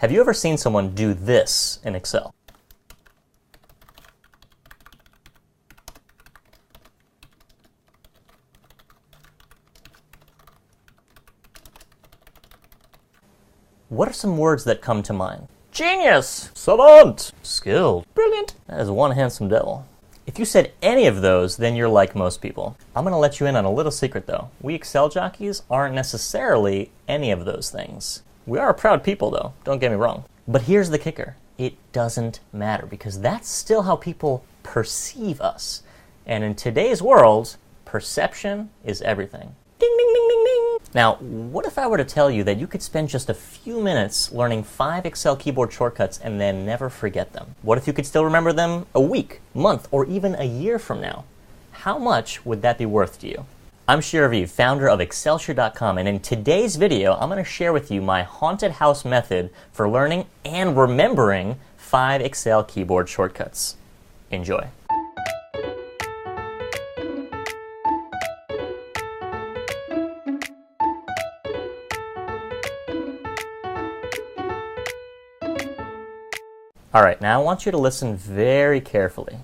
Have you ever seen someone do this in Excel? What are some words that come to mind? Genius! Savant! Skilled! Brilliant! That is one handsome devil. If you said any of those, then you're like most people. I'm going to let you in on a little secret though. We Excel jockeys aren't necessarily any of those things. We are proud people though, don't get me wrong. But here's the kicker. It doesn't matter because that's still how people perceive us. And in today's world, perception is everything. Ding, ding, ding, ding, ding. Now, what if I were to tell you that you could spend just a few minutes learning 5 Excel keyboard shortcuts and then never forget them? What if you could still remember them a week, month, or even a year from now? How much would that be worth to you? I'm Shir Aviv, founder of Excelsior.com, and in today's video, I'm going to share with you my haunted house method for learning and remembering 5 Excel keyboard shortcuts. Enjoy. Alright, now I want you to listen very carefully.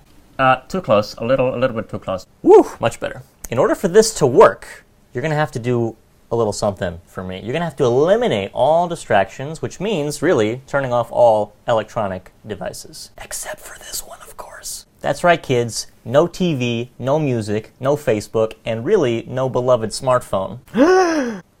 Too close. A little bit too close. Woo! Much better. In order for this to work, you're going to have to do a little something for me. You're going to have to eliminate all distractions, which means, really, turning off all electronic devices. Except for this one, of course. That's right, kids. No TV, no music, no Facebook, and really, no beloved smartphone.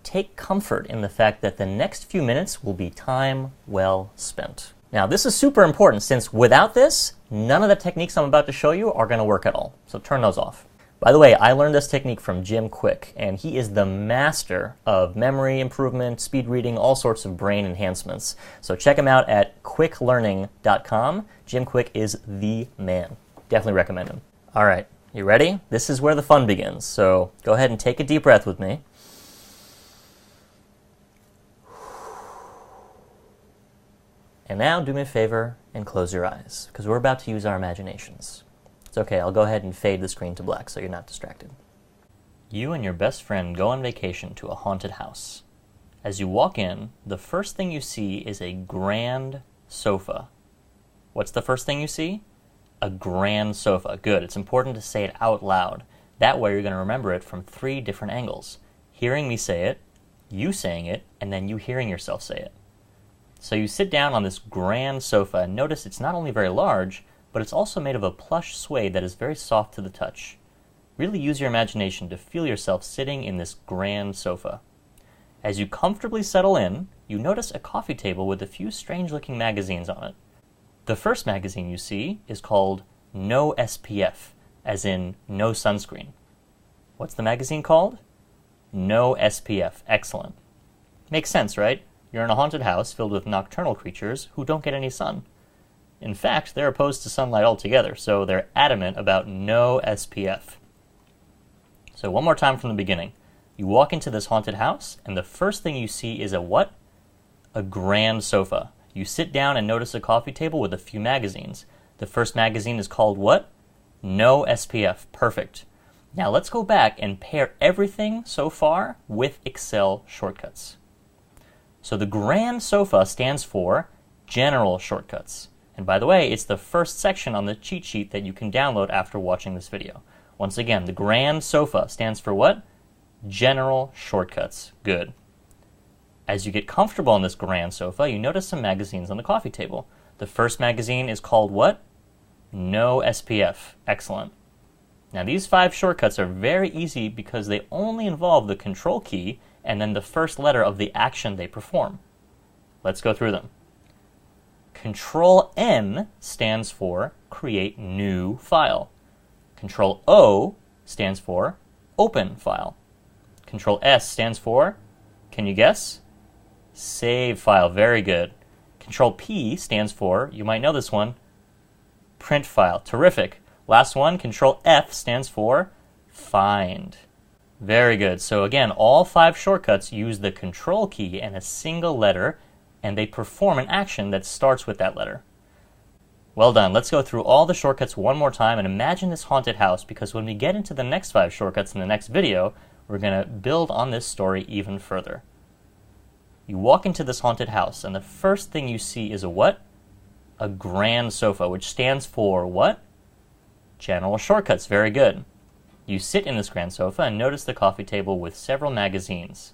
Take comfort in the fact that the next few minutes will be time well spent. Now, this is super important since without this, none of the techniques I'm about to show you are going to work at all. So turn those off. By the way, I learned this technique from Jim Kwik, and he is the master of memory improvement, speed reading, all sorts of brain enhancements. So check him out at quicklearning.com. Jim Kwik is the man. Definitely recommend him. All right, you ready? This is where the fun begins. So go ahead and take a deep breath with me. And now do me a favor and close your eyes, because we're about to use our imaginations. It's okay, I'll go ahead and fade the screen to black so you're not distracted. You and your best friend go on vacation to a haunted house. As you walk in, the first thing you see is a grand sofa. What's the first thing you see? A grand sofa. Good, it's important to say it out loud. That way you're going to remember it from 3 different angles. Hearing me say it, you saying it, and then you hearing yourself say it. So you sit down on this grand sofa and notice it's not only very large, but it's also made of a plush suede that is very soft to the touch. Really use your imagination to feel yourself sitting in this grand sofa. As you comfortably settle in, you notice a coffee table with a few strange-looking magazines on it. The first magazine you see is called No SPF, as in no sunscreen. What's the magazine called? No SPF. Excellent. Makes sense, right? You're in a haunted house filled with nocturnal creatures who don't get any sun. In fact, they're opposed to sunlight altogether, so they're adamant about no SPF. So one more time from the beginning. You walk into this haunted house, and the first thing you see is a what? A grand sofa. You sit down and notice a coffee table with a few magazines. The first magazine is called what? No SPF. Perfect. Now let's go back and pair everything so far with Excel shortcuts. So the grand sofa stands for general shortcuts. And by the way, it's the first section on the cheat sheet that you can download after watching this video. Once again, the grand sofa stands for what? General shortcuts. Good. As you get comfortable on this grand sofa, you notice some magazines on the coffee table. The first magazine is called what? No SPF. Excellent. Now these 5 shortcuts are very easy because they only involve the control key and then the first letter of the action they perform. Let's go through them. Control N stands for create new file. Control O stands for open file. Control S stands for, can you guess? Save file. Very good. Control P stands for, you might know this one, print file. Terrific. Last one, Control F stands for find. Very good. So again, all 5 shortcuts use the control key and a single letter, and they perform an action that starts with that letter. Well done. Let's go through all the shortcuts one more time and imagine this haunted house, because when we get into the next 5 shortcuts in the next video, we're going to build on this story even further. You walk into this haunted house, and the first thing you see is a what? A grand sofa, which stands for what? General Shortcuts. Very good. You sit in this grand sofa and notice the coffee table with several magazines.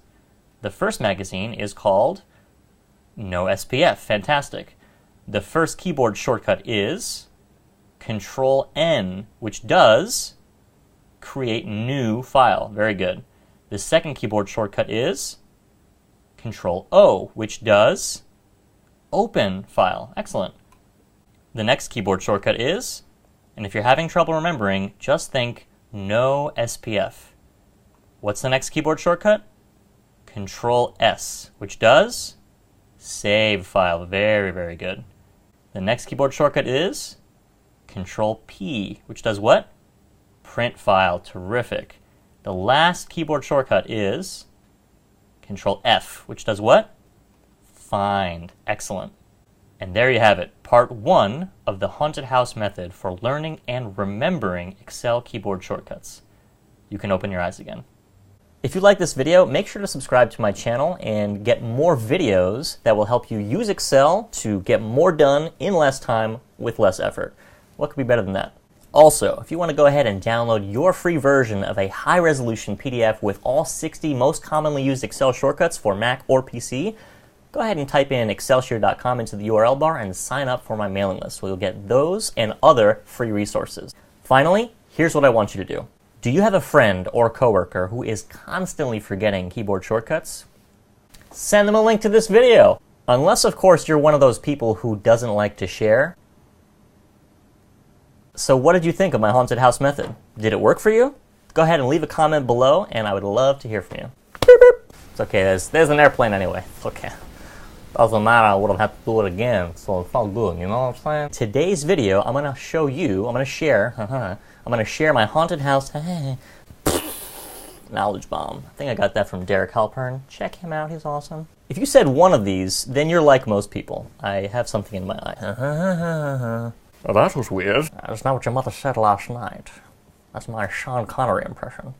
The first magazine is called No SPF. Fantastic. The first keyboard shortcut is Control N, which does create new file. Very good. The second keyboard shortcut is Control O, which does open file. Excellent. The next keyboard shortcut is, and if you're having trouble remembering, just think No SPF. What's the next keyboard shortcut? Control S, which does save file. Very, very good. The next keyboard shortcut is Control P, which does what? Print file. Terrific. The last keyboard shortcut is Control F, which does what? Find. Excellent. And there you have it, part 1 of the haunted house method for learning and remembering Excel keyboard shortcuts. You can open your eyes again. If you like this video, make sure to subscribe to my channel and get more videos that will help you use Excel to get more done in less time with less effort. What could be better than that? Also, if you want to go ahead and download your free version of a high-resolution PDF with all 60 most commonly used Excel shortcuts for Mac or PC, go ahead and type in excelsior.com into the URL bar and sign up for my mailing list, where you'll get those and other free resources. Finally, here's what I want you to do. Do you have a friend or coworker who is constantly forgetting keyboard shortcuts? Send them a link to this video. Unless, of course, you're one of those people who doesn't like to share. So what did you think of my haunted house method? Did it work for you? Go ahead and leave a comment below, and I would love to hear from you. Beep, beep. It's okay, there's an airplane anyway. It's okay. Doesn't matter, I wouldn't have to do it again, so it's all good, you know what I'm saying? Today's video, I'm going to share my haunted house knowledge bomb. I think I got that from Derek Halpern. Check him out, he's awesome. If you said one of these, then you're like most people. I have something in my eye. Well, that was weird. That's not what your mother said last night. That's my Sean Connery impression.